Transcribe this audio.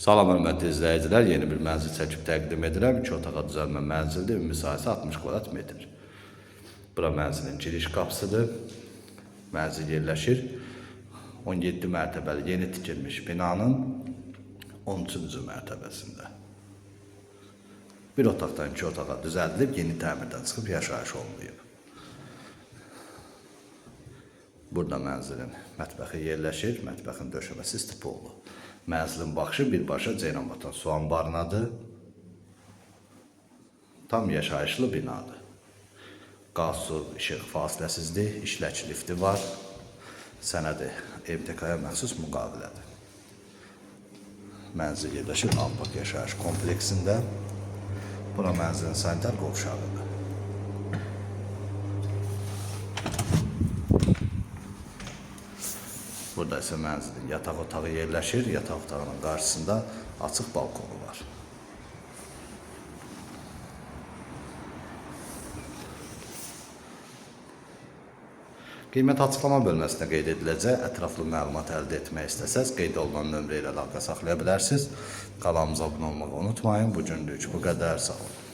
Salam hörmətli izləyicilər, yeni bir mənzil çəkib təqdim edirəm. 2 otağa düzəlmə mənzildir, ümumi sahəsi 60 kvadrat metr. Bura mənzilin giriş qapısıdır. Mənzil yerləşir 17 mərtəbəli yeni tikilmiş binanın 13-cü mərtəbəsində. Bir otaqdan 2 otağa düzəldilib, yeni təmirdən çıxıb yaşayış olunmayıb. Burada mənzilin mətbəxi yerləşir, mətbəxin döşəməsi istipollu. Mənzilin baxışı birbaşa Ceyranbatan su anbarınadır. Tam yaşayışlı binadır. Qaz, su, işıq fasiləsizdir, işlək lifti var. Sənədi MTK-ya məxsus müqavilədir. Mənzil yerləşir Alpak yaşayış kompleksində. Bura mənzilin sanitar qovşağıdır. Burada isə mənzilin yataq otağı yerləşir. Yataq otağının qarşısında açıq balkonu var. Qiymət açıqlama bölməsində qeyd ediləcək. Ətraflı məlumat əldə etmək istəsəz, qeyd olunan nömrə ilə əlaqə saxlaya bilərsiniz. Kanalımıza abunə olmağı unutmayın. Bu günlük bu qədər. Sağ olun.